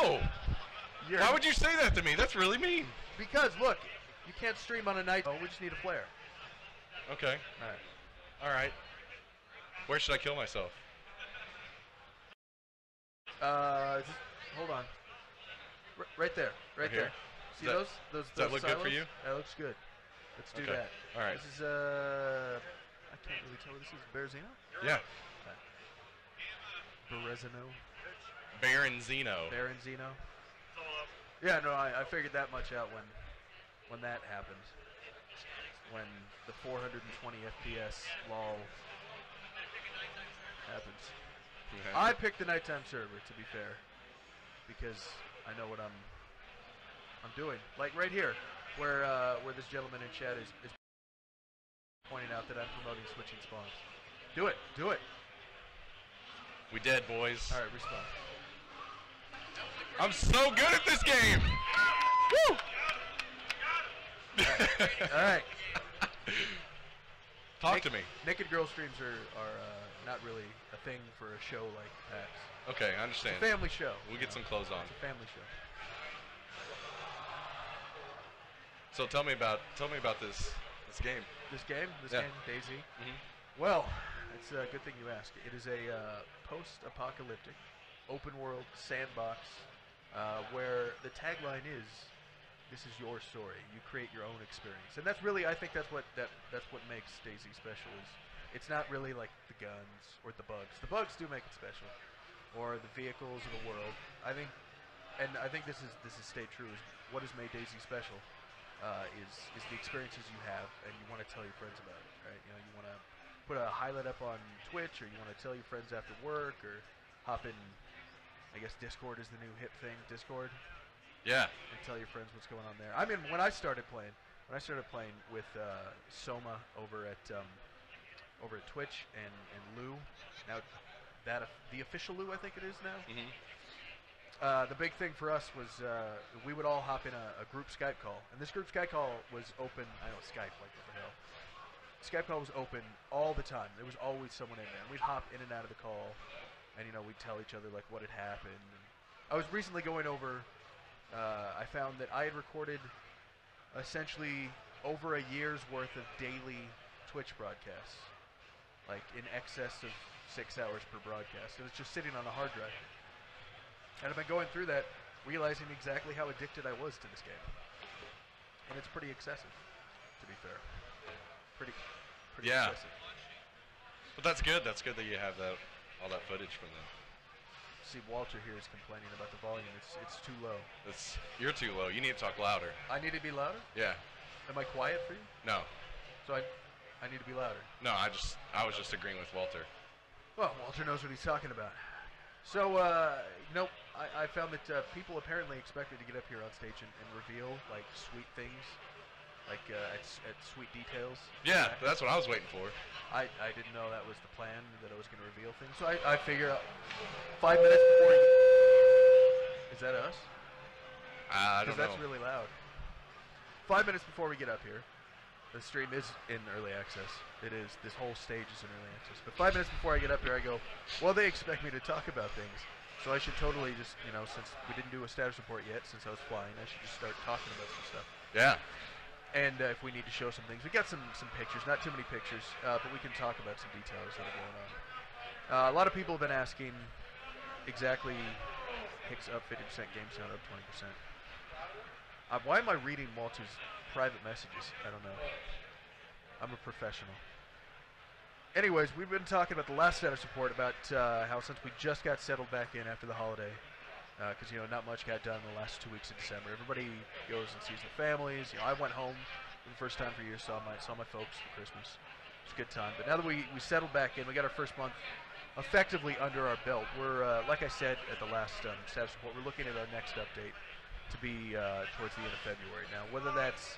No! Why would you say that to me? That's really mean. Because, look, you can't stream on a night. Oh, we just need a flare. Okay. All right. All right. Where should I kill myself? Just hold on. Right there. Right there. See those? Does that look good for you? That looks good. Let's do that. All right. This is, I can't really tell what this is. Berzino? Yeah. Berezino. Baronzino. Baronzino. Yeah, no, I figured that much out when that happened. When the 420 FPS lol happens. Yeah. I picked the nighttime server, to be fair, because I know what I'm doing. Like right here, where this gentleman in chat is pointing out that I'm promoting switching spawns. Do it. Do it. We dead, boys. All right, respawn. I'm so good at this game. Woo! All right. Talk to me. Naked girl streams are not really a thing for a show like that. Okay, I understand. It's a family show. We'll get some clothes on. It's a family show. So tell me about this game. This game, DayZ. Mm-hmm. Well, it's a good thing you asked. It is a post-apocalyptic, open-world sandbox where the tagline is, "This is your story. You create your own experience." And that's really, I think, that's what makes DayZ special. Is it's not really like the guns or the bugs. The bugs do make it special, or the vehicles of the world. I think this has stayed true. Is what has made DayZ special is the experiences you have, and you want to tell your friends about it, right? You know, you want to put a highlight up on Twitch, or you want to tell your friends after work, or hop in. I guess Discord is the new hip thing. Discord. Yeah. And tell your friends what's going on there. I mean, when I started playing with Soma over at Twitch and Lou, now the official Lou, I think it is now. Mm-hmm. The big thing for us was we would all hop in a group Skype call, and this group Skype call was open. I know Skype, like what the hell. Skype call was open all the time. There was always someone in there, and we'd hop in and out of the call, and we'd tell each other like what had happened. And I was recently going over. I found that I had recorded essentially over a year's worth of daily Twitch broadcasts, like in excess of 6 hours per broadcast. It was just sitting on a hard drive. And I've been going through that, realizing exactly how addicted I was to this game. And it's pretty excessive, to be fair. Pretty excessive. But that's good. That's good that you have all that footage from them. See, Walter here is complaining about the volume. It's too low. You're too low. You need to talk louder. I need to be louder? Yeah. Am I quiet for you? No. So I need to be louder. No, I was just agreeing with Walter. Well, Walter knows what he's talking about. So, I found that people apparently expected to get up here on stage and reveal like sweet things, like at sweet details. Yeah, that's what I was waiting for. I didn't know that was the plan, that I was going to reveal things. So I figure 5 minutes before you... Is that us? I don't know. Because that's really loud. 5 minutes before we get up here, the stream is in early access. It is. This whole stage is in early access. But 5 minutes before I get up here, I go, well, they expect me to talk about things. So I should totally just, since we didn't do a status report yet, since I was flying, I should just start talking about some stuff. Yeah. And if we need to show some things, we got some pictures, not too many pictures, but we can talk about some details that are going on. A lot of people have been asking exactly Hicks up 50%, game sound up 20%. Why am I reading Walter's private messages? I don't know. I'm a professional. Anyways, we've been talking about the last status report about how since we just got settled back in after the holiday, because not much got done in the last 2 weeks of December. Everybody goes and sees their families. I went home for the first time for years, saw my folks for Christmas. It was a good time. But now that we settled back in, we got our first month effectively under our belt. We're like I said at the last status report, we're looking at our next update to be towards the end of February. Now, whether that's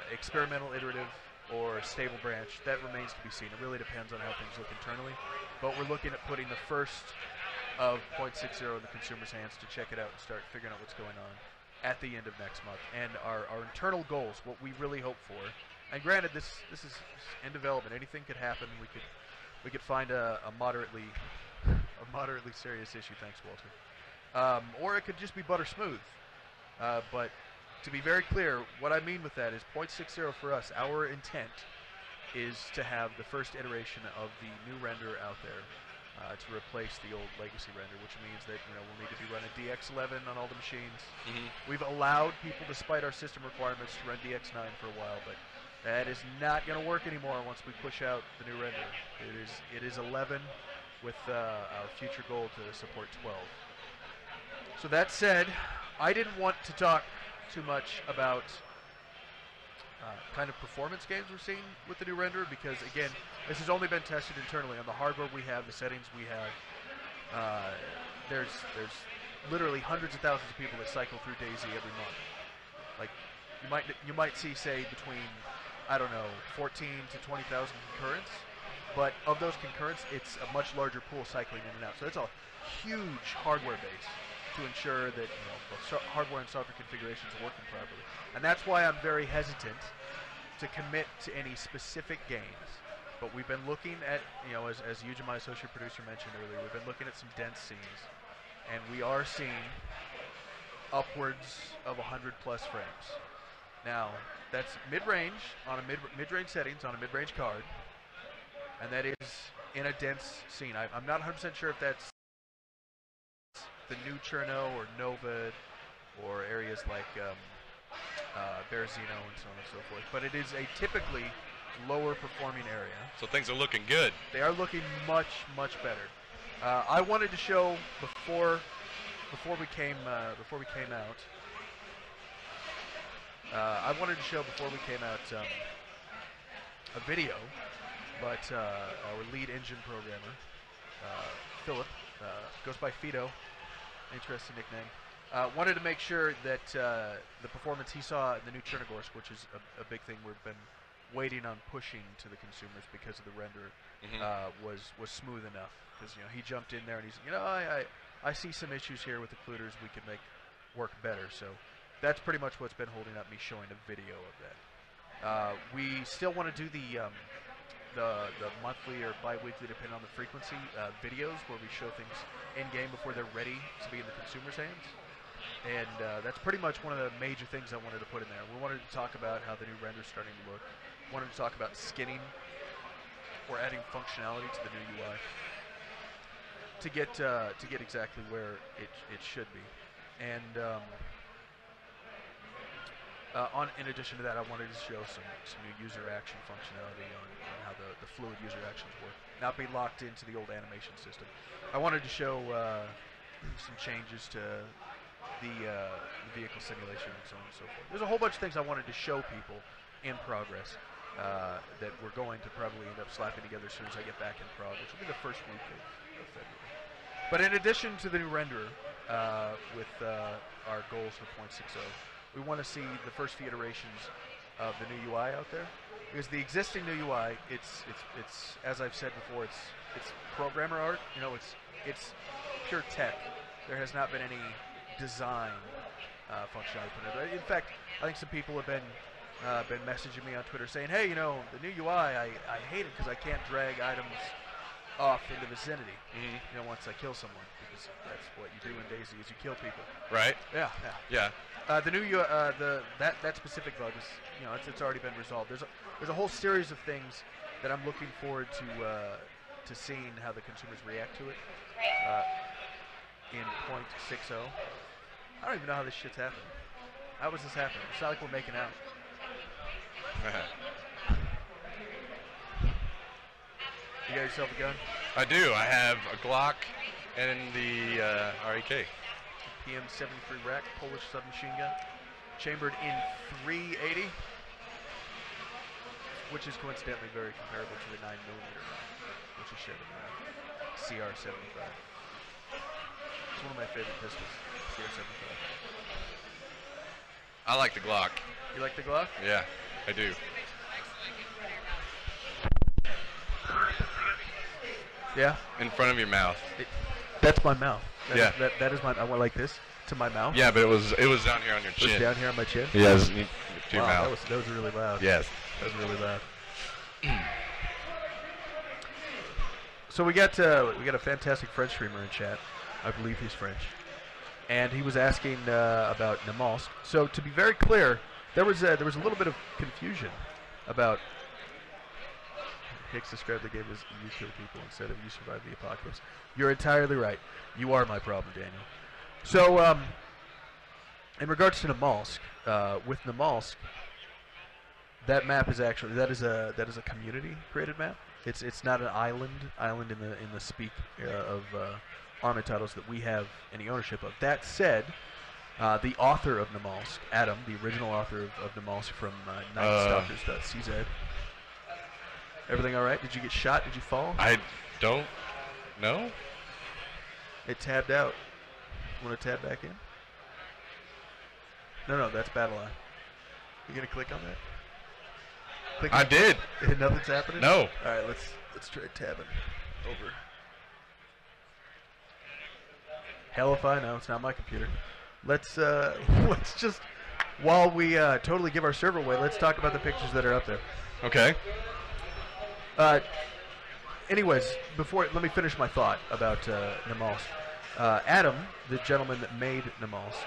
experimental, iterative, or stable branch, that remains to be seen. It really depends on how things look internally. But we're looking at putting the first of 0.60 in the consumer's hands to check it out and start figuring out what's going on at the end of next month. And our internal goals, what we really hope for, and granted this is in development, anything could happen. We could find a moderately serious issue. Thanks, Walter. or it could just be butter smooth. But to be very clear, what I mean with that is 0.60 for us. Our intent is to have the first iteration of the new render out there to replace the old legacy render, which means that we'll need to be running DX11 on all the machines. We've allowed people, despite our system requirements, to run DX9 for a while, but that is not going to work anymore once we push out the new render. It is 11 with our future goal to support 12. So that said, I didn't want to talk too much about kind of performance gains we're seeing with the new render, because again, this has only been tested internally on the hardware we have, the settings we have. There's literally hundreds of thousands of people that cycle through DayZ every month. Like you might see, say, between 14 to 20,000 concurrents, but of those concurrents, it's a much larger pool cycling in and out. So it's a huge hardware base to ensure that both hardware and software configurations are working properly. And that's why I'm very hesitant to commit to any specific games. But we've been looking at, as Yuja, my associate producer, mentioned earlier, we've been looking at some dense scenes, and we are seeing upwards of 100 plus frames. Now, that's mid-range on a mid-range settings on a mid-range card, and that is in a dense scene. I'm not 100% sure if that's the new Cherno or Nova or areas like Berezino and so on and so forth, but it is a typically lower performing area. So things are looking good. They are looking much, much better. I wanted to show before we came out. I wanted to show before we came out a video, but our lead engine programmer, Philip, goes by Fido, interesting nickname, wanted to make sure that the performance he saw in the new Chernogorsk, which is a big thing we've been waiting on pushing to the consumers because of the render, was smooth enough. Because he jumped in there and he's I see some issues here with the occluders we could make work better. So that's pretty much what's been holding up me showing a video of that. We still want to do the monthly or bi-weekly, depending on the frequency, videos where we show things in-game before they're ready to be in the consumer's hands. And that's pretty much one of the major things I wanted to put in there. We wanted to talk about how the new render's starting to look. Wanted to talk about skinning or adding functionality to the new UI to get exactly where it should be. And in addition to that, I wanted to show some new user action functionality on how the fluid user actions work, not be locked into the old animation system. I wanted to show some changes to the vehicle simulation and so on and so forth. There's a whole bunch of things I wanted to show people in progress that we're going to probably end up slapping together as soon as I get back in Prague, which will be the first week of February. But in addition to the new renderer, with our goals for 0.60, we want to see the first few iterations of the new UI out there, because the existing new UI, it's as I've said before, it's programmer art. It's pure tech. There has not been any design functionality put in it. In fact, I think some people have been messaging me on Twitter saying, hey, the new UI, I hate it because I can't drag items off in the vicinity. Once I kill someone, because that's what you do in DayZ is you kill people. Right. Yeah. The new that specific bug is it's already been resolved. There's a whole series of things that I'm looking forward to seeing how the consumers react to it in 0.60. I don't even know how this shit's happening. How was this happening? It's not like we're making out. You got yourself a gun? I do. I have a Glock and the REK. PM-73 rack, Polish submachine gun, chambered in .380, which is coincidentally very comparable to the 9mm round, which is shared in the CR-75. It's one of my favorite pistols, CR-75. I like the Glock. You like the Glock? Yeah, I do. Yeah? In front of your mouth. That's my mouth. That is my. I went like this to my mouth. Yeah, but it was down here on your chin. It was down here on my chin. Yes, to your wow, mouth. That was really loud. Yes, that was really loud. So we got a fantastic French streamer in chat. I believe he's French. and he was asking about Namalsk. So to be very clear, there was a little bit of confusion about. Hicks described the game as you kill people instead of you survive the apocalypse. You're entirely right. You are my problem, Daniel. So, in regards to Namalsk, with Namalsk, that map is actually that is a community created map. It's not an island in the speak of armament titles that we have any ownership of. That said, the author of Namalsk, Adam, the original author of Namalsk from nightstalkers.cz. Everything all right? Did you get shot? Did you fall? I don't know. It tabbed out. Want to tab back in? No, that's Battle Eye. You gonna click on that? Click I did. Nothing's happening? No. All right, let's try tabbing over. Hell if I know. It's not my computer. Let's just, while we totally give our server away, let's talk about the pictures that are up there. Okay. Anyways, let me finish my thought about Namalsk. Adam, the gentleman that made Namalsk,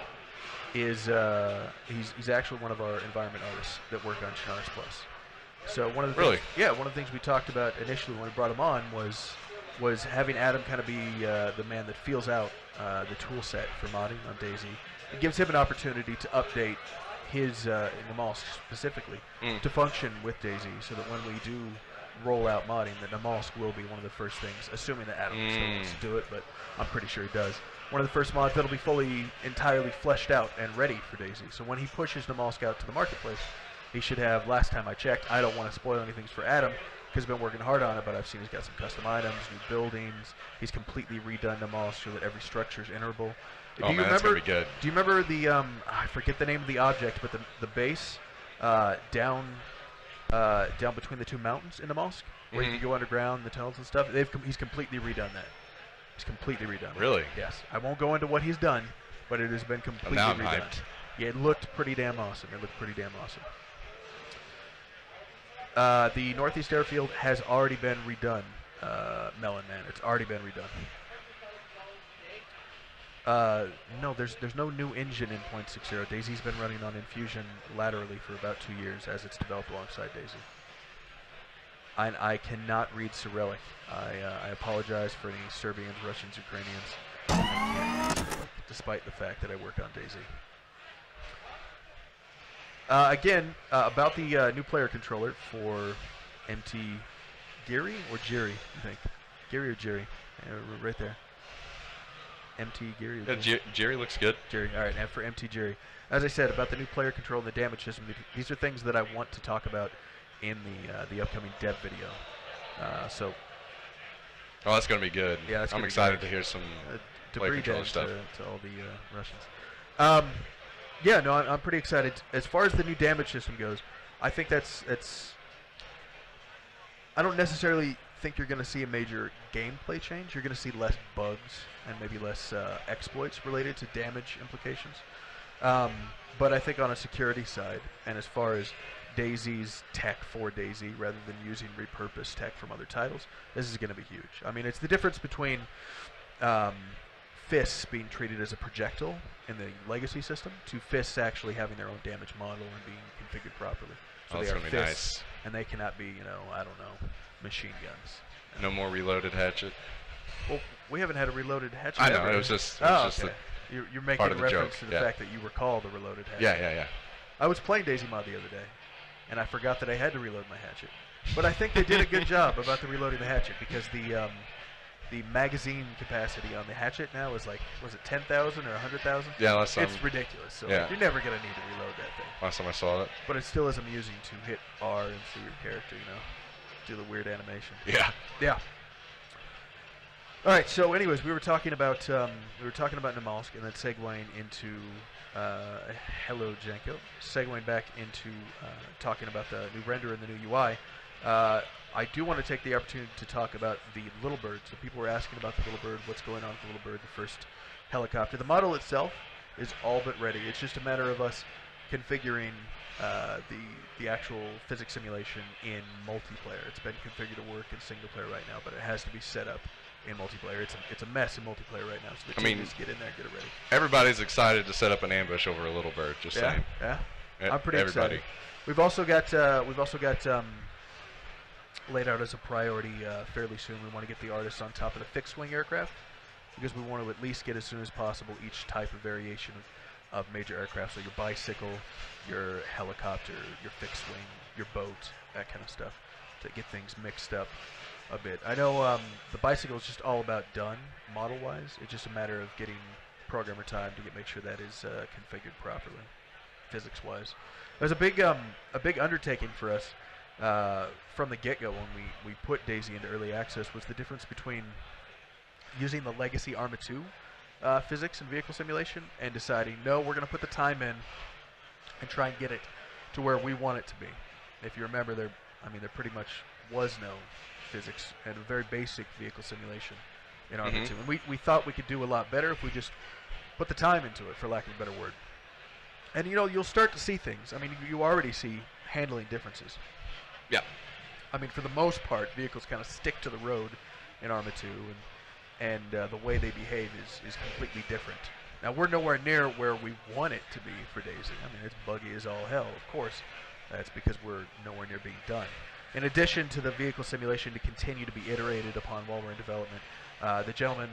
is he's actually one of our environment artists that work on Chernarus Plus. So one of the one of the things we talked about initially when we brought him on was having Adam kind of be the man that feels out the tool set for modding on DayZ. It gives him an opportunity to update his Namalsk specifically to function with DayZ, so that when we do roll out modding, that Namalsk will be one of the first things, assuming that Adam still wants to do it, but I'm pretty sure he does. One of the first mods that'll be entirely fleshed out and ready for DayZ. So when he pushes Namalsk out to the marketplace, he should have, last time I checked, I don't want to spoil anything for Adam, because he's been working hard on it, but I've seen he's got some custom items, new buildings. He's completely redone Namalsk so that every structure is iterable. That's going to be good. Do you remember the, I forget the name of the object, but the base down between the two mountains in Namalsk, where you can go underground, the tunnels and stuff? He's completely redone that. He's completely redone. Really? Yes. I won't go into what he's done, but it has been completely now I'm redone. hyped. Yeah, it looked pretty damn awesome. The Northeast Airfield has already been redone, Melon Man. It's already been redone. No, there's no new engine in 0.60. DayZ's been running on Infusion laterally for about 2 years as it's developed alongside DayZ. I cannot read Cyrillic. I apologize for any Serbians, Russians, Ukrainians. I can't read Cyrillic, despite the fact that I work on DayZ. Again, about the new player controller for MT Geary or Jerry, you think? Geary or Jerry? Right there. MT Geary or Jerry? Jerry looks good. Jerry, all right. And for MT Jerry, as I said, about the new player control and the damage system, these are things that I want to talk about in the upcoming dev video. Oh, that's going to be good. Yeah, I'm excited to hear some player controller stuff. To all the Russians. Yeah, no, I'm pretty excited. As far as the new damage system goes, I think that's I don't necessarily think you're going to see a major gameplay change. You're going to see less bugs and maybe less exploits related to damage implications. But I think on a security side, and as far as DayZ's tech for DayZ rather than using repurposed tech from other titles, this is going to be huge. I mean, it's the difference between fists being treated as a projectile in the legacy system to fists actually having their own damage model and being configured properly. So they are fists, nice. And they cannot be, I don't know, machine guns. No more reloaded hatchet. Well, we haven't had a reloaded hatchet. I know, ever. It was just okay. You're making a reference to the fact that you recall the reloaded hatchet. Yeah. I was playing DayZ Mod the other day, and I forgot that I had to reload my hatchet. But I think they did a good job about the reloading the hatchet, because the magazine capacity on the hatchet now is like, was it 10,000 or 100,000? Yeah, last time. It's ridiculous. So yeah. You're never going to need to reload that thing. Last time I saw it. But it still is amusing to hit R and see your character, do the weird animation. Yeah. All right. So, anyways, we were talking about Namalsk, and then segueing into hello, Jenko. Segueing back into talking about the new render and the new UI. I do want to take the opportunity to talk about the Little Bird. So people were asking about the Little Bird, what's going on with the Little Bird, the first helicopter. The model itself is all but ready. It's just a matter of us configuring the actual physics simulation in multiplayer. It's been configured to work in single player right now, but it has to be set up in multiplayer. It's a mess in multiplayer right now. So the team needs to get in there and get it ready. Everybody's excited to set up an ambush over a little bird. Just saying. Yeah. I'm pretty Everybody. excited. We've also got laid out as a priority fairly soon. We want to get the artists on top of the fixed wing aircraft because we want to at least get as soon as possible each type of variation of major aircraft. So your bicycle, your helicopter, your fixed wing, your boat, that kind of stuff, to get things mixed up a bit. I know the bicycle is just all about done model-wise. It's just a matter of getting programmer time to make sure that is configured properly, physics-wise. It was a big undertaking for us from the get-go when we put DayZ into early access. Was the difference between using the legacy Arma 2 physics and vehicle simulation and deciding, no, we're going to put the time in and try and get it to where we want it to be. If you remember, there pretty much was no physics and a very basic vehicle simulation in Arma 2. And we thought we could do a lot better if we just put the time into it, for lack of a better word. And, you know, you'll start to see things. I mean, you already see handling differences. Yeah. I mean, for the most part, vehicles kind of stick to the road in Arma 2, and the way they behave is completely different. Now, we're nowhere near where we want it to be for DayZ. I mean, it's buggy as all hell, of course. That's because we're nowhere near being done. In addition to the vehicle simulation to continue to be iterated upon while we're in development, the gentleman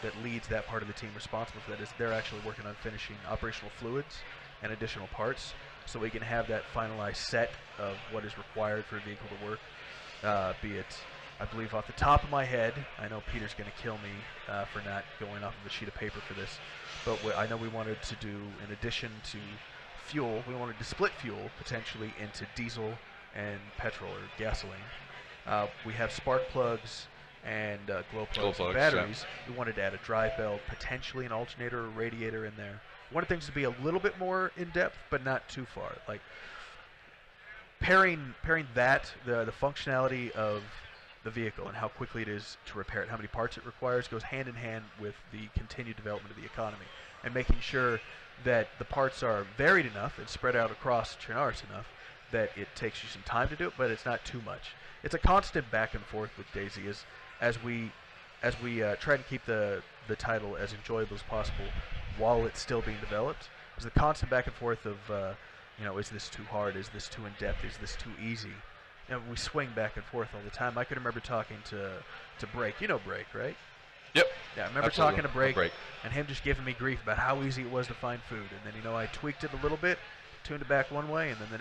that leads that part of the team responsible for that they're actually working on finishing operational fluids and additional parts so we can have that finalized set of what is required for a vehicle to work, be it, I believe off the top of my head, I know Peter's going to kill me for not going off of a sheet of paper for this, but I know we wanted to do, in addition to fuel, we wanted to split fuel potentially into diesel and petrol or gasoline. We have spark plugs and glow plugs and batteries. Yeah. We wanted to add a drive belt, potentially an alternator or radiator in there. We wanted things to be a little bit more in depth, but not too far. Like pairing that, the functionality of the vehicle and how quickly it is to repair it, how many parts it requires, goes hand in hand with the continued development of the economy, and making sure that the parts are varied enough and spread out across Chernarus enough that it takes you some time to do it, but it's not too much. It's a constant back and forth with DayZ as we try to keep the title as enjoyable as possible while it's still being developed. There's the constant back and forth of, is this too hard? Is this too in-depth? Is this too easy? You know, we swing back and forth all the time. I can remember talking to Break. You know Break, right? Yep. Yeah, I remember talking to Break and him just giving me grief about how easy it was to find food. And then, I tweaked it a little bit, tuned it back one way, and then the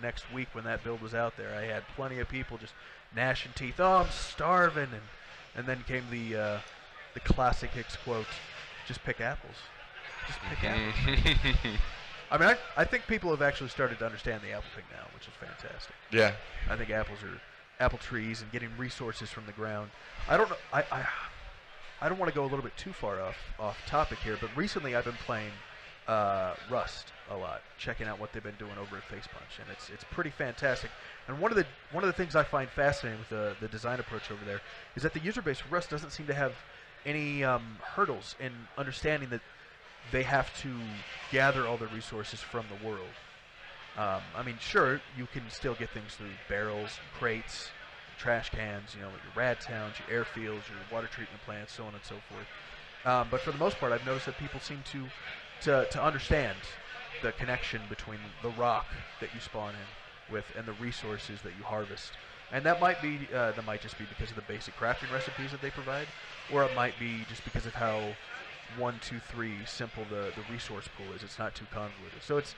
next week when that build was out there, I had plenty of people just gnashing teeth. Oh, I'm starving, and then came the classic Hicks quote: "Just pick apples, just pick apples." I mean, I think people have actually started to understand the apple pick now, which is fantastic. Yeah. I think apples are apple trees and getting resources from the ground. I don't know. I don't want to go a little bit too far off topic here, but recently I've been playing Rust a lot, checking out what they've been doing over at Face Punch, and it's pretty fantastic. And one of the things I find fascinating with the design approach over there is that the user base for Rust doesn't seem to have any hurdles in understanding that they have to gather all the resources from the world. I mean, sure, you can still get things through barrels, crates, trash cans, your rad towns, your airfields, your water treatment plants, so on and so forth. But for the most part, I've noticed that people seem to understand the connection between the rock that you spawn in with and the resources that you harvest. And that might just be because of the basic crafting recipes that they provide, or it might be just because of how 1, 2, 3 simple the resource pool is. It's not too convoluted. So it's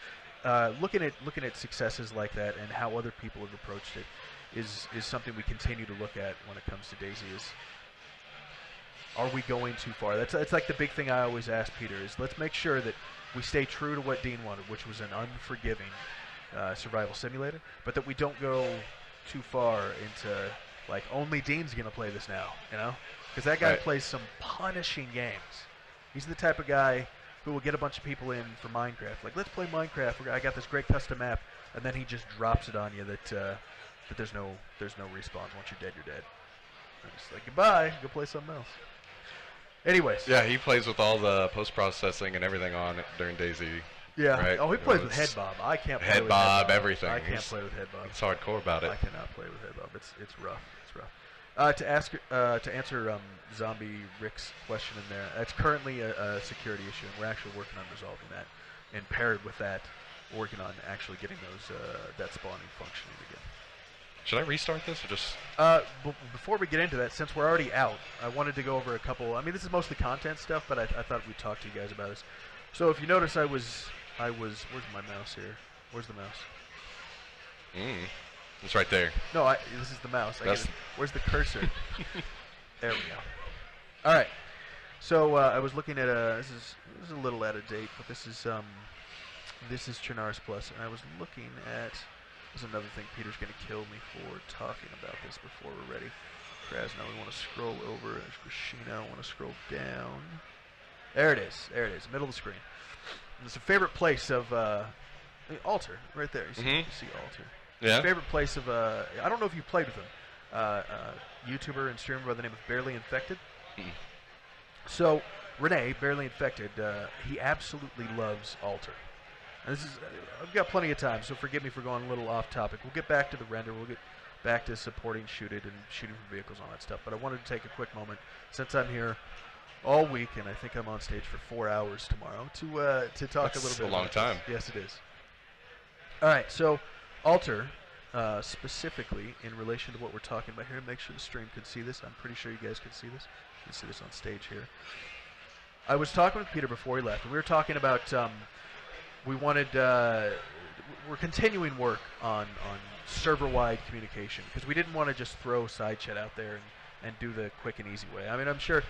looking at successes like that and how other people have approached it is something we continue to look at when it comes to DayZ. Are we going too far? That's like the big thing I always ask Peter is let's make sure that we stay true to what Dean wanted, which was an unforgiving survival simulator, but that we don't go too far into like only Dean's gonna play this now, because that guy plays some punishing games. He's the type of guy who will get a bunch of people in for Minecraft. Like, let's play Minecraft. I got this great custom map, and then he just drops it on you that there's no respawn. Once you're dead, you're dead. And it's like goodbye. Go play something else. Anyways. Yeah, he plays with all the post-processing and everything on it during DayZ. Yeah. Right? Oh, he plays with head bob. I can't play with head bob. Everything. I can't play with head bob. It's hardcore about it. I cannot play with head bob. It's rough. It's rough. To answer Zombie Rick's question in there, that's currently a security issue, and we're actually working on resolving that. And paired with that, working on actually getting those that spawning functioning again. Should I restart this or just? Before we get into that, since we're already out, I wanted to go over a couple. I mean, this is mostly content stuff, but I thought we'd talk to you guys about this. So if you notice, I was. Where's my mouse here? Where's the mouse? It's right there. No, this is the mouse. Where's the cursor? There we go. All right. So I was looking at this is a little out of date, but this is Chernarus Plus, and I was looking at. There's another thing Peter's going to kill me for talking about this before we're ready. Krasno, we want to scroll over. There's Rashina. I want to scroll down. There it is. There it is. Middle of the screen. And it's a favorite place of Alter right there. You see Alter. Yeah. Favorite place of I don't know if you played with him. YouTuber and streamer by the name of Barely Infected. So Renee, Barely Infected, he absolutely loves Alter. And this is I've got plenty of time, so forgive me for going a little off topic. We'll get back to the render. We'll get back to supporting Shoot It and shooting from vehicles and all that stuff. But I wanted to take a quick moment since I'm here all week, and I think I'm on stage for 4 hours tomorrow to talk a little bit. That's a long long time. Yes, it is. All right, so Alter, specifically in relation to what we're talking about here, make sure the stream can see this. I'm pretty sure you guys can see this. You can see this on stage here. I was talking with Peter before he left, and we were talking about we wanted we're continuing work on server-wide communication because we didn't want to just throw side chat out there and do the quick and easy way. I mean, I'm sure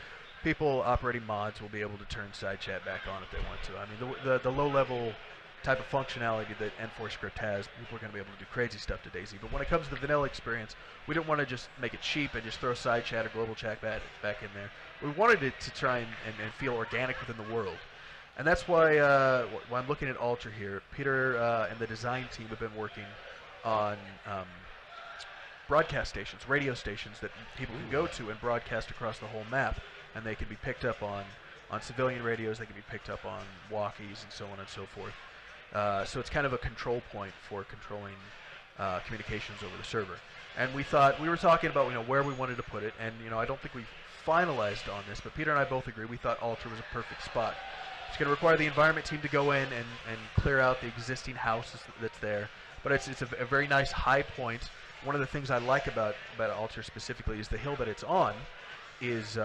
people operating mods will be able to turn side chat back on if they want to. I mean, the low-level type of functionality that N4 script has, people are going to be able to do crazy stuff to DayZ. But when it comes to the vanilla experience, we didn't want to just make it cheap and just throw side chat or global chat back in there. We wanted it to try and feel organic within the world. And that's why I'm looking at Alter here. Peter and the design team have been working on broadcast stations, radio stations that people can go to and broadcast across the whole map. And they can be picked up on civilian radios, they can be picked up on walkies and so on and so forth. So it's kind of a control point for controlling communications over the server. And we were talking about where we wanted to put it, and I don't think we finalized on this, but Peter and I both agree we thought Alter was a perfect spot. It's going to require the environment team to go in and clear out the existing house that's there, but it's a very nice high point. One of the things I like about Alter specifically is the hill that it's on is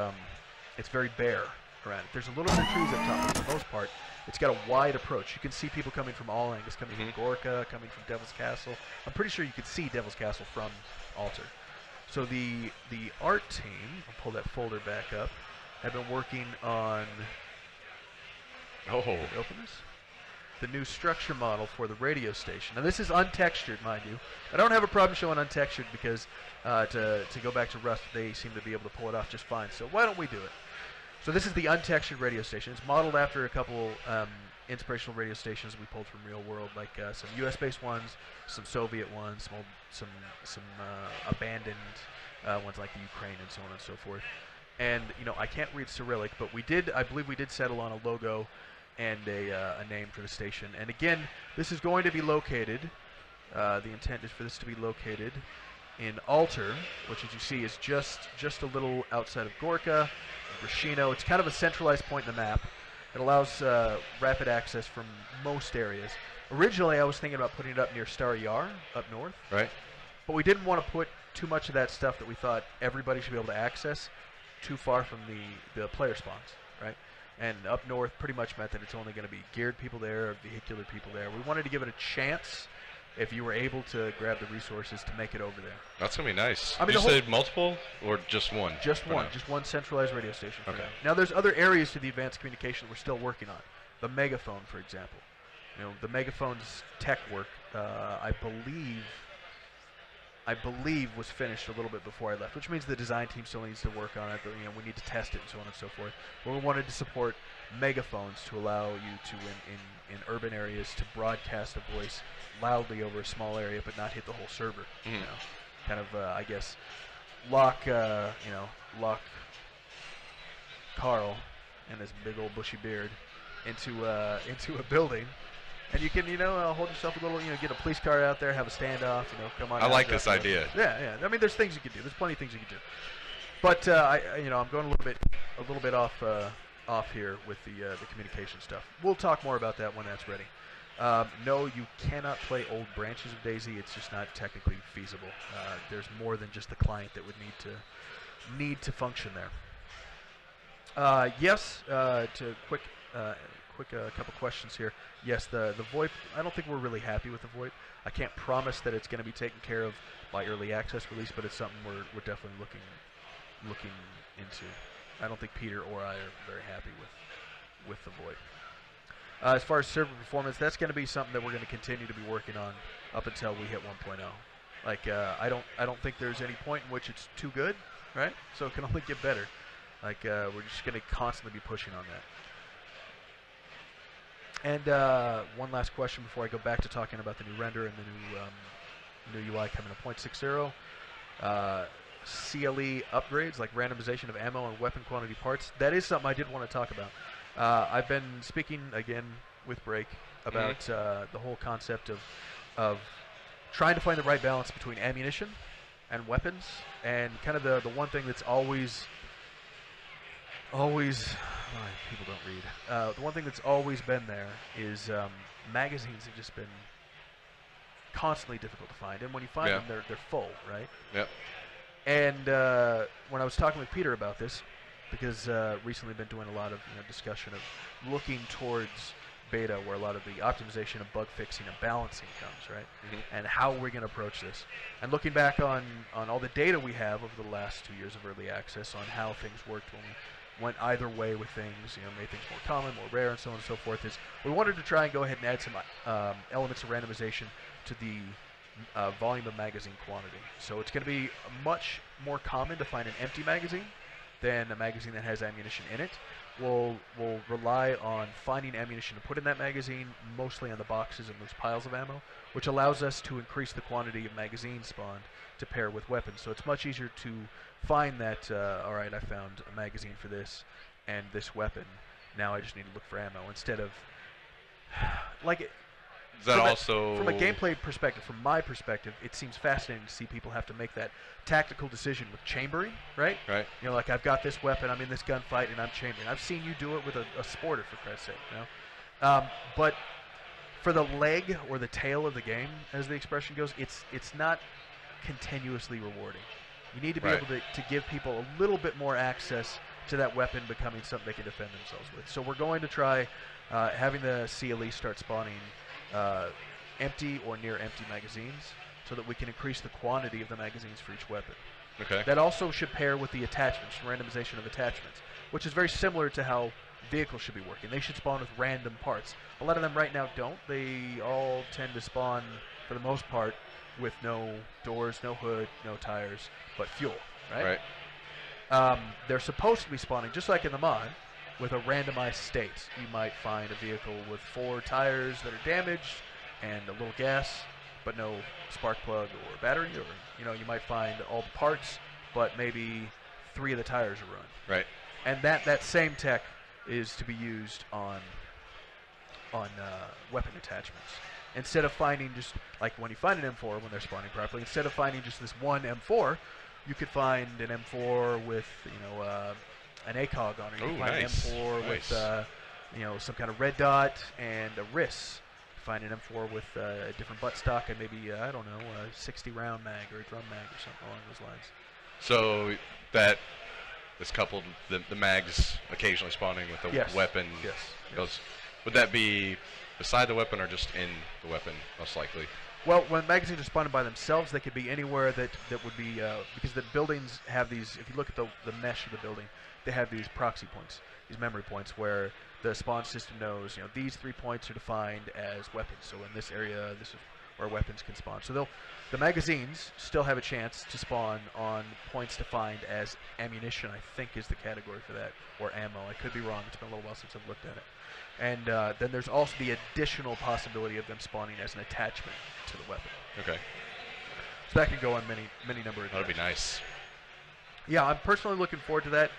it's very bare around it. There's a little bit of trees up top, but for the most part, it's got a wide approach. You can see people coming from all angles, coming from Gorka, coming from Devil's Castle. I'm pretty sure you could see Devil's Castle from Alter. So the art team, I'll pull that folder back up, have been working on open this? The new structure model for the radio station. Now this is untextured, mind you. I don't have a problem showing untextured because to go back to Rust, they seem to be able to pull it off just fine. So why don't we do it? So this is the untextured radio station. It's modeled after a couple inspirational radio stations we pulled from real world, like some US-based ones, some Soviet ones, some abandoned ones like the Ukraine and so on and so forth. And I can't read Cyrillic, but I believe we did settle on a logo and a name for the station. And again, this is going to be located. The intent is for this to be located in Alter, which, as you see, is just a little outside of Gorka, Rashino. It's kind of a centralized point in the map. It allows rapid access from most areas. Originally, I was thinking about putting it up near Star Yar, up north. Right. But we didn't want to put too much of that stuff that we thought everybody should be able to access too far from the player spawns, right? And up north pretty much meant that it's only going to be geared people there, or vehicular people there. We wanted to give it a chance if you were able to grab the resources to make it over there. That's going to be nice. I mean, you said multiple or just one? Just one. Just one centralized radio station for now. Now, there's other areas to the advanced communication we're still working on. The megaphone, for example. The megaphone's tech work, I believe was finished a little bit before I left, which means the design team still needs to work on it. But, we need to test it and so on and so forth. But we wanted to support megaphones to allow you to, in urban areas, to broadcast a voice loudly over a small area, but not hit the whole server. Kind of, I guess, lock Carl and his big old bushy beard into a building And you can, hold yourself a little, get a police car out there, have a standoff, come on. I like this idea. Yeah. I mean, there's things you can do. There's plenty of things you can do. But I'm going a little bit off here with the communication stuff. We'll talk more about that when that's ready. No, you cannot play old branches of DayZ. It's just not technically feasible. There's more than just the client that would need to function there. Yes, to quick couple questions here. Yes, the VoIP, I don't think we're really happy with the VoIP. I can't promise that it's going to be taken care of by early access release, but it's something we're definitely looking into. I don't think Peter or I are very happy with the VoIP. As far as server performance, that's going to be something that we're going to continue to be working on up until we hit 1.0. Like I don't think there's any point in which it's too good, right? So it can only get better. Like we're just going to constantly be pushing on that. And one last question before I go back to talking about the new render and the new UI coming to 0.60. CLE upgrades like randomization of ammo and weapon quantity parts. That is something I did want to talk about. I've been speaking again with Break about the whole concept of trying to find the right balance between ammunition and weapons, and kind of the one thing that's always people don't read. The one thing that's always been there is magazines have just been constantly difficult to find, and when you find them, they're full, right? Yep. And when I was talking with Peter about this, because recently been doing a lot of discussion of looking towards beta, where a lot of the optimization of bug fixing and balancing comes, right? And how we're going to approach this, and looking back on all the data we have over the last 2 years of early access on how things worked when we went either way with things, made things more common, more rare, and so on and so forth, is we wanted to try and go ahead and add some elements of randomization to the volume of magazine quantity. So it's going to be much more common to find an empty magazine than a magazine that has ammunition in it. We'll rely on finding ammunition to put in that magazine, mostly on the boxes and those piles of ammo, which allows us to increase the quantity of magazines spawned to pair with weapons. So it's much easier to find that, all right, I found a magazine for this and this weapon. Now I just need to look for ammo instead of, like, is that also from a gameplay perspective, from my perspective, it seems fascinating to see people have to make that tactical decision with chambering, right? Right. Like, I've got this weapon, I'm in this gunfight, and I'm chambering. I've seen you do it with a sporter, for Christ's sake, but for the leg or the tail of the game, as the expression goes, it's not continuously rewarding. You need to be able to give people a little bit more access to that weapon becoming something they can defend themselves with. So we're going to try having the CLE start spawning empty or near empty magazines so that we can increase the quantity of the magazines for each weapon. Okay. That also should pair with the attachments, randomization of attachments, which is very similar to how vehicles should be working. They should spawn with random parts. A lot of them right now don't. They all tend to spawn, for the most part, with no doors, no hood, no tires, but fuel, right? Right. They're supposed to be spawning, just like in the mod, with a randomized state. You might find a vehicle with 4 tires that are damaged and a little gas, but no spark plug or battery, or you might find all the parts, but maybe 3 of the tires are ruined. Right. And that same tech is to be used on weapon attachments. Instead of finding just, like when you find an M4 when they're spawning properly, instead of finding just this one M4, you could find an M4 with, an ACOG on it. You can find an M4 with, some kind of red dot and a RIS. Find an M4 with a different buttstock and maybe, I don't know, a 60-round mag or a drum mag or something along those lines. So that is coupled, the mags occasionally spawning with a weapon. Yes. Would that be beside the weapon or just in the weapon, most likely? Well, when magazines are spawned by themselves, they could be anywhere that would be, because the buildings have these, if you look at the mesh of the building, they have these proxy points, these memory points, where the spawn system knows, these 3 points are defined as weapons. So in this area, this is where weapons can spawn. So the magazines still have a chance to spawn on points defined as ammunition, I think is the category for that, or ammo. I could be wrong. It's been a little while since I've looked at it. And then there's also the additional possibility of them spawning as an attachment to the weapon. Okay. So that can go on many number of directions. That would be nice. Yeah, I'm personally looking forward to that.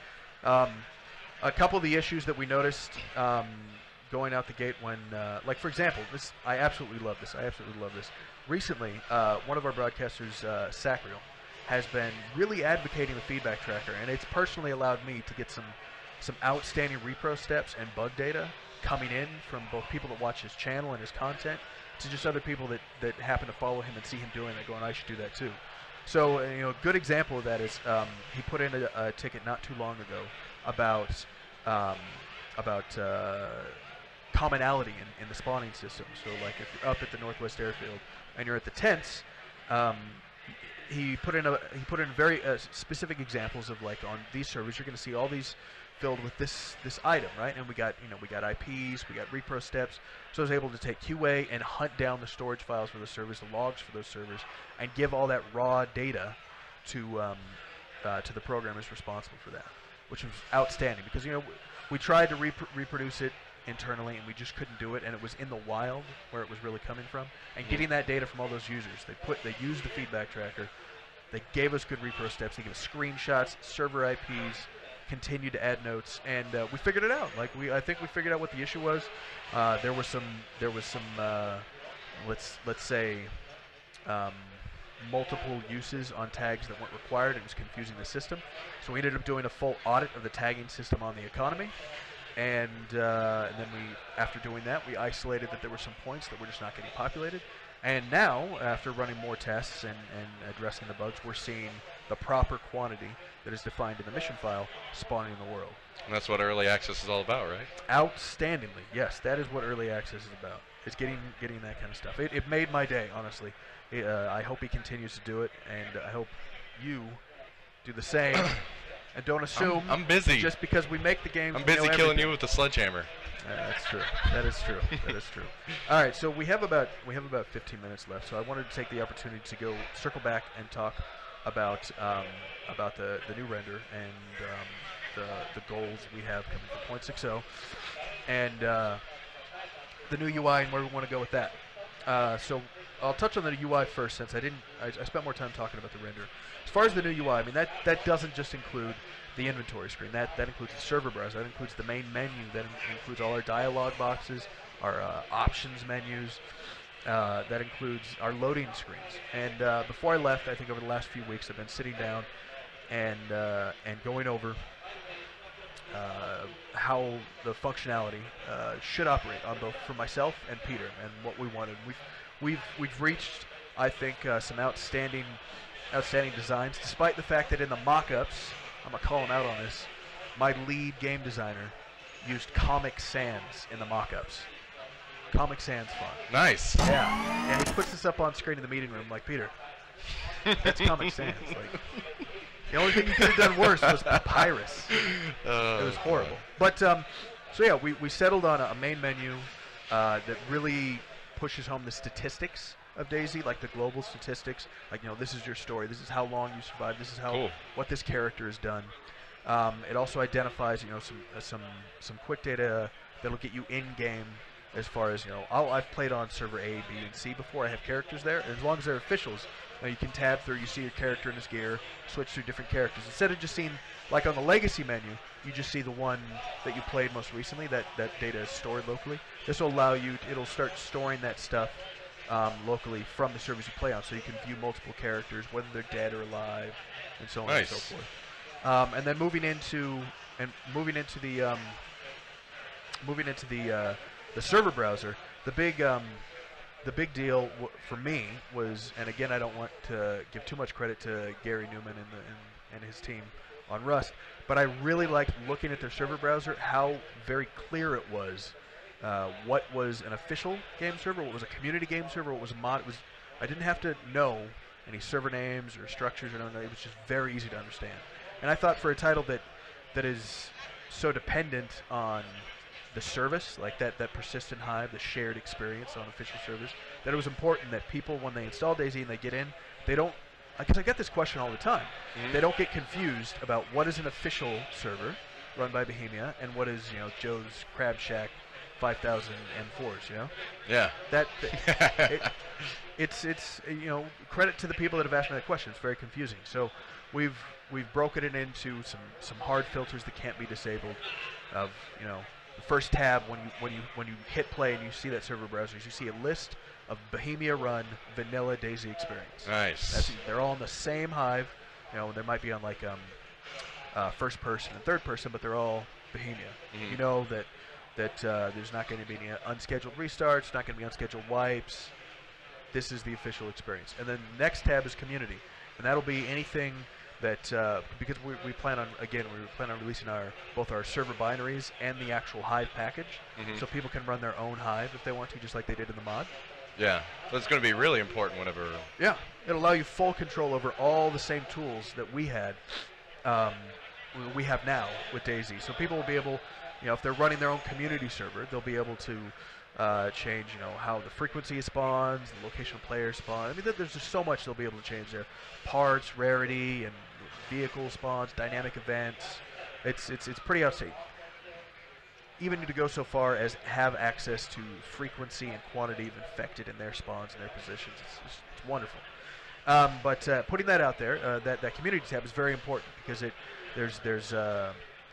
A couple of the issues that we noticed going out the gate when, like for example, this I absolutely love this. Recently, one of our broadcasters, Sacriel, has been really advocating the feedback tracker, and it's personally allowed me to get some outstanding repro steps and bug data coming in from both people that watch his channel and his content to just other people that happen to follow him and see him doing it, going, I should do that too. So, a good example of that is he put in a ticket not too long ago about commonality in the spawning system. So, like if you're up at the Northwest Airfield and you're at the tents, he put in very specific examples of, like, on these servers you're going to see all these filled with this item, right? And we got IPs, we got repro steps. So I was able to take QA and hunt down the storage files for those servers, the logs for those servers, and give all that raw data to the programmers responsible for that, which was outstanding because we tried to reproduce it internally and we just couldn't do it, and it was in the wild where it was really coming from. And getting that data from all those users, they used the feedback tracker, they gave us good repro steps, they gave us screenshots, server IPs, continued to add notes, and we figured it out. Like I think we figured out what the issue was. There was some let's say multiple uses on tags that weren't required. It was confusing the system. So we ended up doing a full audit of the tagging system on the economy, and then after doing that, we isolated that there were some points that were just not getting populated. And now, after running more tests and addressing the bugs, we're seeing the proper quantity that is defined in the mission file spawning in the world. And that's what early access is all about, right? Outstandingly, yes. That is what early access is about. It's getting that kind of stuff. It made my day, honestly. I hope he continues to do it, and I hope you do the same. And don't assume I'm busy. Just because we make the games. I'm busy killing you with the sledgehammer. That's true. That is true. That is true. All right, so we have about 15 minutes left. So I wanted to take the opportunity to circle back and talk about the new render and the goals we have coming for 0.60 and the new UI and where we want to go with that. So I'll touch on the UI first, since I spent more time talking about the render. As far as the new UI, I mean that doesn't just include the inventory screen. That includes the server browser. That includes the main menu. That includes all our dialog boxes, our options menus. That includes our loading screens. And before I left, I think over the last few weeks, I've been sitting down and going over how the functionality should operate on both for myself and Peter, and what we wanted. We've reached, I think, some outstanding designs, despite the fact that in the mock-ups, I'm gonna call him out on this, my lead game designer used Comic Sans in the mock-ups. Comic Sans font. Nice. Yeah, and he puts this up on screen in the meeting room, like, Peter, that's Comic Sans. Like, the only thing you could have done worse was Papyrus. It was horrible. But so yeah, we settled on a main menu that really pushes home the statistics of DayZ, like the global statistics. Like, this is your story. This is how long you survived. This is what this character has done. It also identifies, some quick data that'll get you in game. As far as, I've played on server A, B, and C before. I have characters there. And as long as they're officials, you can tab through, you see your character and his gear, switch through different characters. Instead of just seeing, like on the legacy menu, you just see the one that you played most recently. That data is stored locally. This will allow you, it'll start storing that stuff locally from the servers you play on, so you can view multiple characters, whether they're dead or alive, and so on and so forth. And then moving into the server browser, the big deal for me was, and again, I don't want to give too much credit to Gary Newman and his team on Rust, but I really liked looking at their server browser, how very clear it was what was an official game server, what was a community game server, what was a mod. I didn't have to know any server names or structures or anything. It was just very easy to understand. And I thought for a title that is so dependent on the service, like that persistent hive, the shared experience on official servers, that it was important that people, when they install DayZ and they get in, they don't, because I get this question all the time, they don't get confused about what is an official server run by Bohemia and what is, Joe's Crab Shack 5004s, Yeah. It's credit to the people that have asked me that question. It's very confusing. So we've broken it into some hard filters that can't be disabled, of the first tab when you hit play and you see that server browsers, you see a list of Bohemia Run vanilla DayZ experience. Nice. They're all in the same hive. You know, there might be on like first person and third person, but they're all Bohemia. You know that there's not going to be any unscheduled restarts, not going to be unscheduled wipes. This is the official experience. And then the next tab is community, and that'll be anything that because we plan on releasing both our server binaries and the actual hive package, so people can run their own hive if they want to, just like they did in the mod. Yeah, that's going to be really important whenever. Yeah, it'll allow you full control over all the same tools that we had, we have now with DayZ. So people will be able, you know, if they're running their own community server, they'll be able to change, you know, how the frequency spawns, the location of player spawn. I mean, there's just so much they'll be able to change there. Parts, rarity, and vehicle spawns, dynamic events. It's pretty outstanding. Even to go so far as have access to frequency and quantity of infected in their spawns and their positions. It's wonderful. But putting that out there, that community tab is very important because there's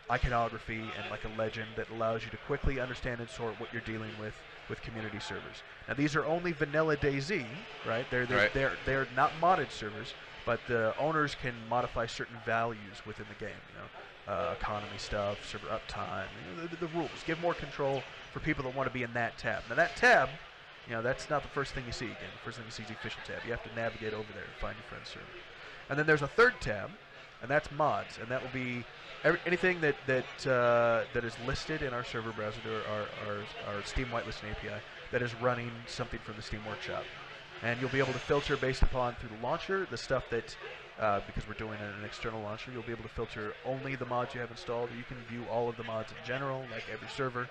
iconography and like a legend that allows you to quickly understand and sort what you're dealing with community servers. Now these are only vanilla DayZ, right? They're not modded servers, but the owners can modify certain values within the game. You know. Economy stuff, server uptime, you know, the rules. Give more control for people that want to be in that tab. Now that tab, you know, that's not the first thing you see again. The first thing you see is the official tab. You have to navigate over there and find your friend's server. And then there's a third tab, and that's mods, and that will be anything that is listed in our server browser, our Steam whitelisting API, that is running something from the Steam Workshop. And you'll be able to filter based upon through the launcher the stuff that. Because we're doing an external launcher, you'll be able to filter only the mods you have installed. You can view all of the mods in general, like every server.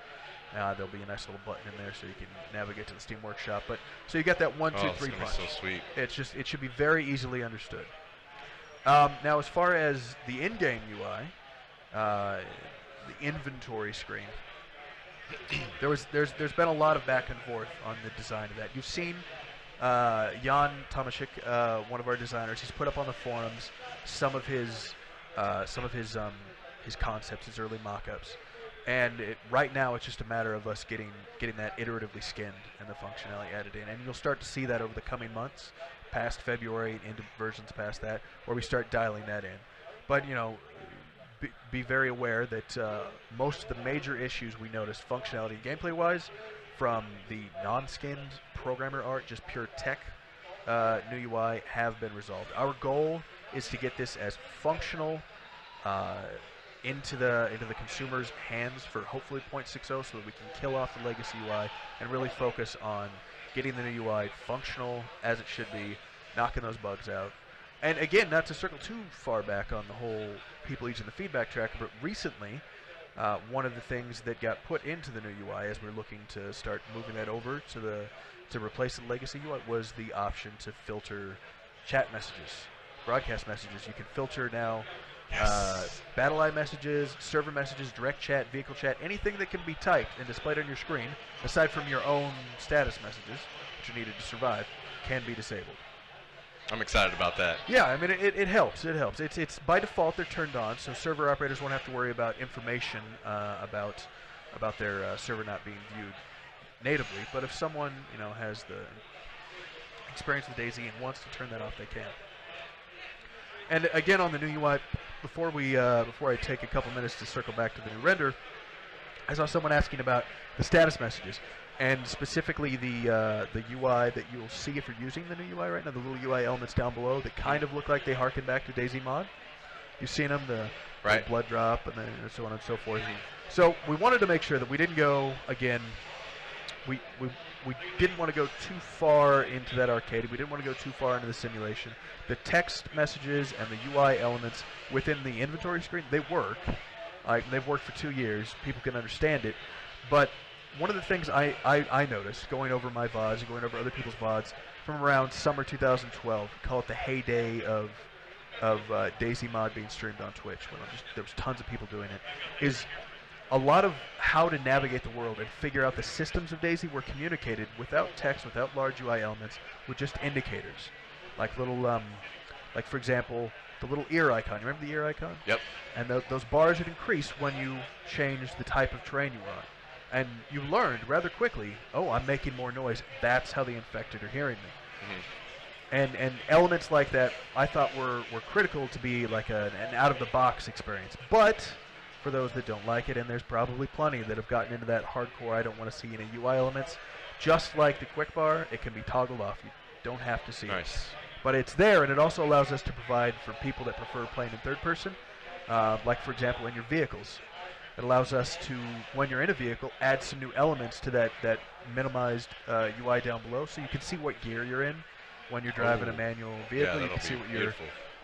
There'll be a nice little button in there so you can navigate to the Steam Workshop. But so you got that 1, 2, 3 punch. So sweet. It should be very easily understood. Now, as far as the in-game UI, the inventory screen, there's been a lot of back and forth on the design of that. You've seen. Jan Tomaszek, one of our designers, he's put up on the forums some of his concepts, his early mock-ups, and right now it's just a matter of us getting that iteratively skinned and the functionality added in, and you'll start to see that over the coming months, past February, into versions past that, where we start dialing that in. But you know, be very aware that most of the major issues we noticed, functionality and gameplay-wise, from the non-skinned programmer art, just pure tech new UI, have been resolved. Our goal is to get this as functional into the consumer's hands for hopefully 0.60, so that we can kill off the legacy UI and really focus on getting the new UI functional as it should be, knocking those bugs out. And again, not to circle too far back on the whole people using the feedback tracker, but recently, one of the things that got put into the new UI as we're looking to start moving that over to replace the legacy UI was the option to filter chat messages, broadcast messages. You can filter now battle eye messages, server messages, direct chat, vehicle chat, anything that can be typed and displayed on your screen, aside from your own status messages, which are needed to survive, can be disabled. I'm excited about that. Yeah, I mean, it helps. It helps. It's by default they're turned on, so server operators won't have to worry about information about their server not being viewed natively. But if someone, you know, has the experience with DayZ and wants to turn that off, they can. And again, on the new UI, before I take a couple minutes to circle back to the new render, I saw someone asking about the status messages. And specifically the UI that you'll see if you're using the new UI right now, the little UI elements down below that kind of look like they harken back to DayZ mod. You've seen them, the blood drop and then so on and so forth. So we wanted to make sure that we didn't go, again, we didn't want to go too far into that arcade. We didn't want to go too far into the simulation. The text messages and the UI elements within the inventory screen, they work. They've worked for 2 years. People can understand it. But one of the things I noticed going over my VODs and going over other people's VODs from around summer 2012, call it the heyday of DayZ mod being streamed on Twitch, when there was tons of people doing it, is a lot of how to navigate the world and figure out the systems of DayZ were communicated without text, without large UI elements, with just indicators, like little, like for example, the little ear icon. You remember the ear icon? Yep. And those bars would increase when you changed the type of terrain you were on. And you learned rather quickly, oh, I'm making more noise. That's how the infected are hearing me. And elements like that I thought were critical to be like an out-of-the-box experience. But for those that don't like it, and there's probably plenty that have gotten into that hardcore, I don't want to see any UI elements, just like the quick bar, it can be toggled off. You don't have to see it. But it's there, and it also allows us to provide for people that prefer playing in third person, like, for example, in your vehicles. It allows us to, when you're in a vehicle, add some new elements to that minimized UI down below, so you can see what gear you're in when you're driving a manual vehicle. You can see what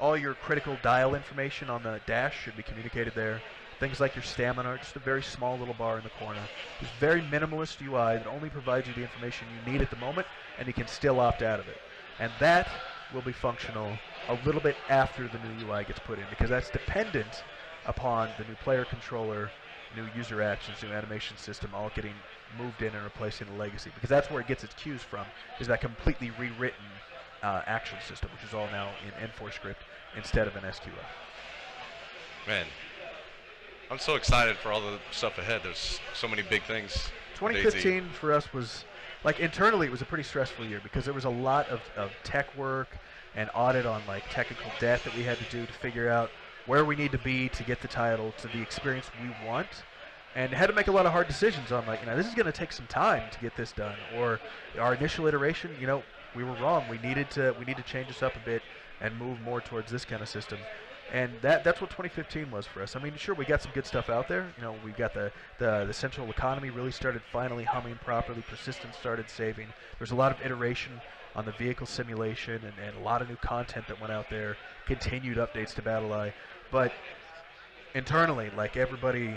all your critical dial information on the dash should be communicated there. Things like your stamina, just a very small little bar in the corner. It's very minimalist UI that only provides you the information you need at the moment, and you can still opt out of it. And that will be functional a little bit after the new UI gets put in, because that's dependent upon the new player controller, new user actions, new animation system all getting moved in and replacing the legacy, because that's where it gets its cues from, is that completely rewritten action system, which is all now in N4 script instead of an SQL. Man, I'm so excited for all the stuff ahead. There's so many big things. 2015 for us was, like, internally it was a pretty stressful year, because there was a lot of tech work and audit on, like, technical debt that we had to do to figure out where we need to be to get the title to the experience we want, and had to make a lot of hard decisions on, like, this is going to take some time to get this done, or our initial iteration, we were wrong. We need to change this up a bit and move more towards this kind of system. And that's what 2015 was for us. I mean, sure, we got some good stuff out there. We got the central economy really started finally humming properly. Persistence started saving. There's a lot of iteration on the vehicle simulation and a lot of new content that went out there. Continued updates to BattleEye. But internally, like, everybody,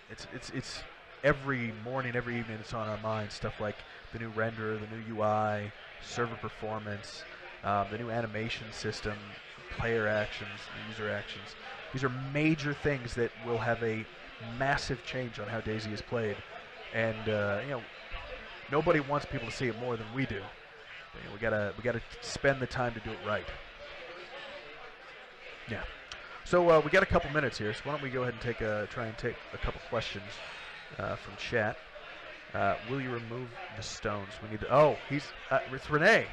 it's every morning, every evening, it's on our minds. Stuff like the new renderer, the new UI, server performance, the new animation system, player actions, user actions. These are major things that will have a massive change on how DayZ is played, and nobody wants people to see it more than we do. We gotta spend the time to do it right. Yeah. So we got a couple minutes here, so why don't we go ahead and try and take a couple questions from chat. Will you remove the stones? We need to. Oh, it's Renee.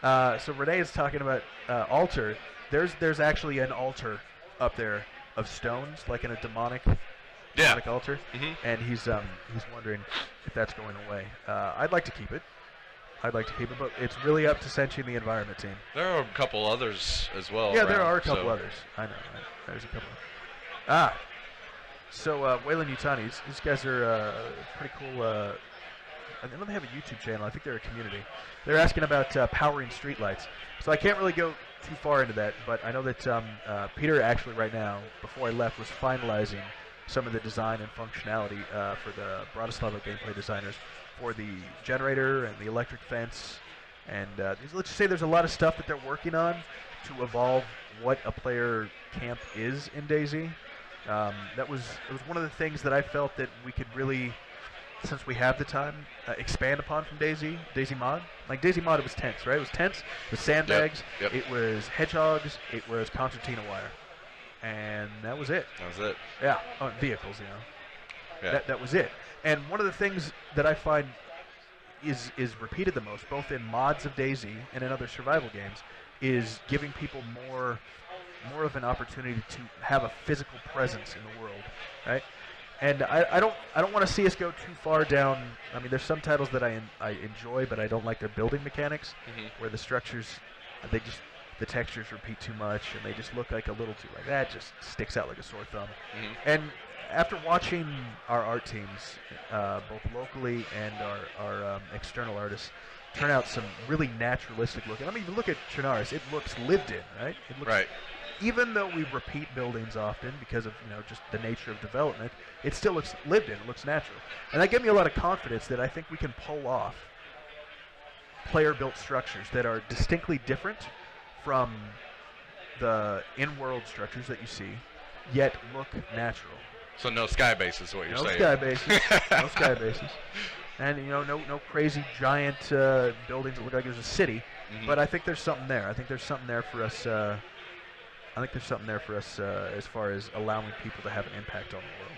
So Renee is talking about altar. There's actually an altar up there of stones, like in a demonic altar, and he's wondering if that's going away. I'd like to keep it. But it's really up to Senshi and the environment team. There are a couple others as well. Yeah, there are a couple others. I know. There's a couple. So Weyland Yutani, these guys are pretty cool. I know they have a YouTube channel. I think they're a community. They're asking about powering streetlights. So I can't really go too far into that, but I know that Peter actually right now, before I left, was finalizing some of the design and functionality for the Bratislava gameplay designers for the generator and the electric fence. And let's just say there's a lot of stuff that they're working on to evolve what a player camp is in DayZ. It was one of the things that I felt that we could really, since we have the time, expand upon from DayZ Mod. Like DayZ Mod, it was tents, right? It was tents, it was sandbags, it was hedgehogs, it was concertina wire. And that was it. Yeah, vehicles, Yeah. That was it. And one of the things that I find is repeated the most, both in mods of DayZ and in other survival games, is giving people more of an opportunity to have a physical presence in the world, right? And I don't want to see us go too far down. I mean, there's some titles that I enjoy, but I don't like their building mechanics, where the structures, the textures repeat too much, and they just look like a little too, like that just sticks out like a sore thumb. And after watching our art teams, both locally and our external artists, turn out some really naturalistic looking. I mean, you look at Chernarus, it looks lived in, right? It looks, right. Even though we repeat buildings often because of just the nature of development, it still looks lived in. It looks natural, and that gave me a lot of confidence that I think we can pull off player-built structures that are distinctly different from the in-world structures that you see, yet look natural. So no sky bases is what you're saying. No sky bases. And no crazy giant buildings that look like there's a city. But I think there's something there. I think there's something there for us. As far as allowing people to have an impact on the world.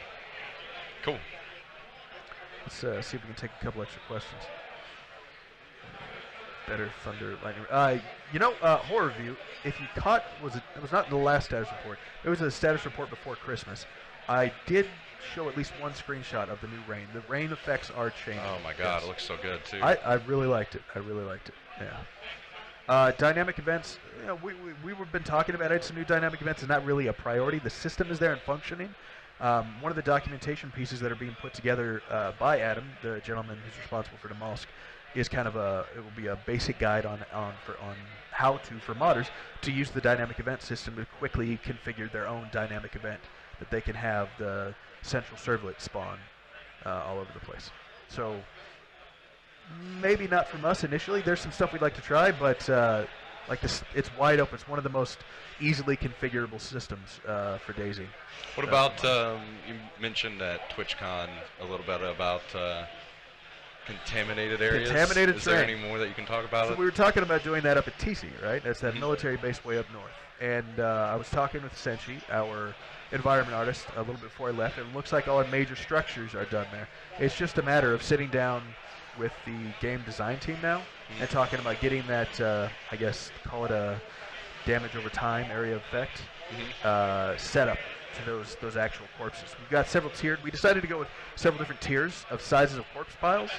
Cool. Let's see if we can take a couple extra questions. Better Thunder Lightning. Horror Review. If you caught, it was not in the last status report. It was a status report before Christmas. I did show at least one screenshot of the new rain. The rain effects are changing. Oh my God, yes. It looks so good too. I really liked it. Yeah. Dynamic events. You know, we've been talking about it. Some new dynamic events is not really a priority. The system is there and functioning. One of the documentation pieces that are being put together by Adam, the gentleman who's responsible for Namalsk, is kind of it will be a basic guide on how for modders to use the dynamic event system to quickly configure their own dynamic event that they can have the central servlet spawn all over the place. So maybe not from us initially. There's some stuff we'd like to try, but like this, it's wide open. It's one of the most easily configurable systems for DayZ. What about you mentioned at TwitchCon a little bit about contaminated areas. Contaminated Is there any more that you can talk about? So we were talking about doing that up at TC, right? That's that military base way up north. And I was talking with Senshi, our environment artist, a little bit before I left. And it looks like all our major structures are done there. It's just a matter of sitting down with the game design team now and talking about getting that, I guess, call it a damage over time area effect set up to those actual corpses. We've got several tiered. We decided to go with several different tiers of sizes of corpse piles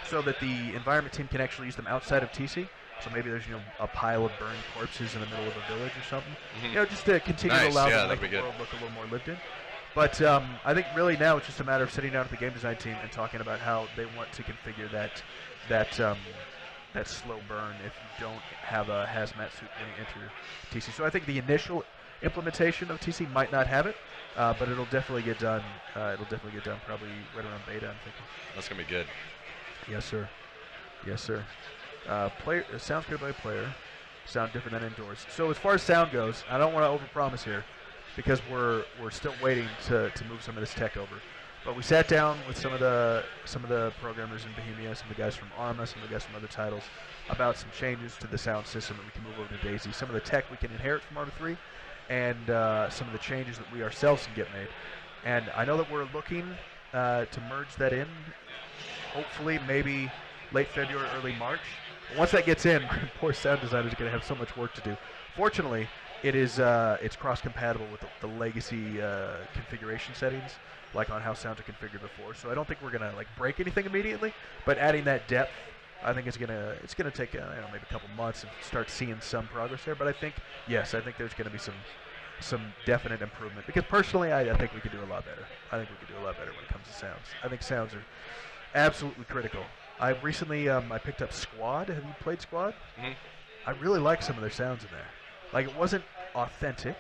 so that the environment team can actually use them outside of TC. So maybe there's a pile of burned corpses in the middle of a village or something. Just to continue to allow them to make the world look a little more lived in. But I think really now it's just a matter of sitting down with the game design team and talking about how they want to configure that slow burn if you don't have a hazmat suit when you enter TC. So I think the initial implementation of TC might not have it, but it'll definitely get done. Probably right around beta, I'm thinking. That's gonna be good. Yes, sir. Yes, sir. Sounds good by player. Sound different than indoors. So as far as sound goes, I don't want to overpromise here, because we're still waiting to move some of this tech over. But we sat down with some of the programmers in Bohemia, some of the guys from Arma, some of the guys from other titles, about some changes to the sound system that we can move over to DayZ. Some of the tech we can inherit from Arma 3, and some of the changes that we ourselves can get made. And I know that we're looking to merge that in, hopefully maybe late February, early March. But once that gets in, poor sound designers are going to have so much work to do. Fortunately, it's cross-compatible with the legacy configuration settings, like on how sounds are configured before. So I don't think we're gonna break anything immediately, but adding that depth, I think it's gonna take maybe a couple months and start seeing some progress there. But I think there's gonna be some definite improvement, because personally I think we could do a lot better. I think we could do a lot better when it comes to sounds. I think sounds are absolutely critical. I recently I picked up Squad. Have you played Squad? I really like some of their sounds in there. Like, it wasn't authentic.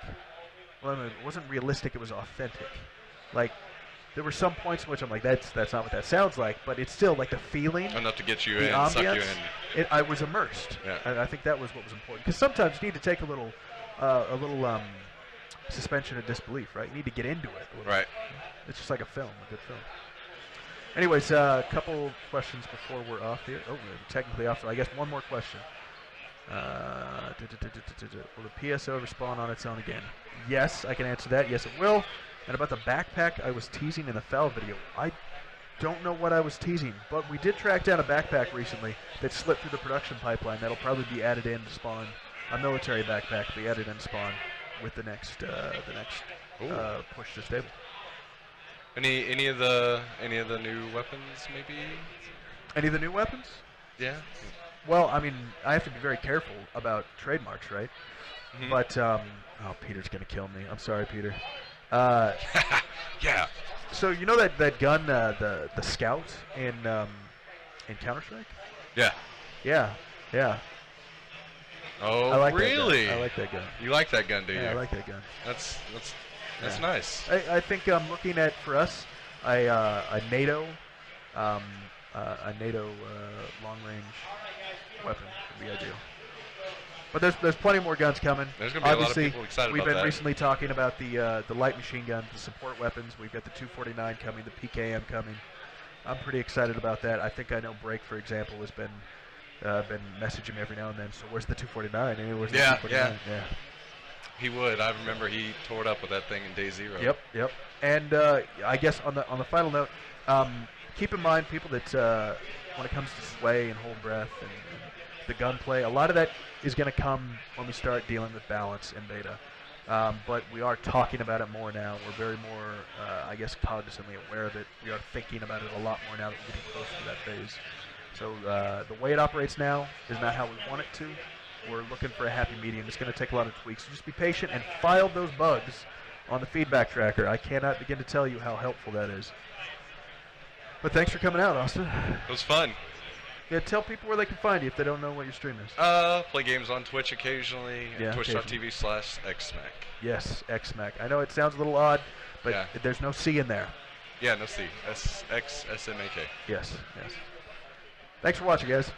Well, it wasn't realistic. It was authentic. Like, there were some points in which I'm like, that's not what that sounds like, but it's still like the feeling. Enough to get you in, ambience, suck you in. I was immersed. Yeah. And I think that was what was important. Because sometimes you need to take a little suspension of disbelief, right? You need to get into it. Right. It's just like a film, a good film. Anyways, a couple questions before we're off here. Oh, we're technically off, so I guess one more question. Will the PSO respawn on its own again? Yes, I can answer that. Yes, it will. And about the backpack I was teasing in the FAL video, I don't know what I was teasing, but we did track down a backpack recently that slipped through the production pipeline. That'll probably be added in to spawn. A military backpack will be added in to spawn with the next push to stable. Any of the new weapons, maybe? Any of the new weapons? Yeah. Well, I mean, I have to be very careful about trademarks, right? But oh, Peter's gonna kill me. I'm sorry, Peter. Yeah. So you know that gun, the Scout in Counter-Strike? Yeah. Yeah. Yeah. Oh, I like really? That gun. I like that gun. You like that gun, do you? Yeah, I like that gun. That's nice. I think I'm looking at, for us, a NATO long-range weapon would be ideal. But there's plenty more guns coming. There's going to be Obviously, a lot of people excited about that. We've been recently talking about the light machine guns, the support weapons. We've got the 249 coming, the PKM coming. I'm pretty excited about that. I think I know Break, for example, has been messaging me every now and then. So where's the 249? And where's the 249? Yeah. He would. I remember he tore it up with that thing in Day Zero. Yep. And I guess on the final note, keep in mind, people, that when it comes to sway and hold breath and the gunplay, a lot of that is going to come when we start dealing with balance in beta. But we are talking about it more now. We're very more, I guess, cognizantly aware of it. We are thinking about it a lot more now that we're getting closer to that phase. So the way it operates now is not how we want it to. We're looking for a happy medium. It's going to take a lot of tweaks. So just be patient and file those bugs on the feedback tracker. I cannot begin to tell you how helpful that is. But thanks for coming out, Austin. It was fun. Yeah, tell people where they can find you if they don't know what your stream is. Play games on Twitch occasionally. Yeah, Twitch.tv/xsmack. Yes, xsmack. I know it sounds a little odd, but there's no C in there. Yeah, no C. XSMAK. Yes, yes. Thanks for watching, guys.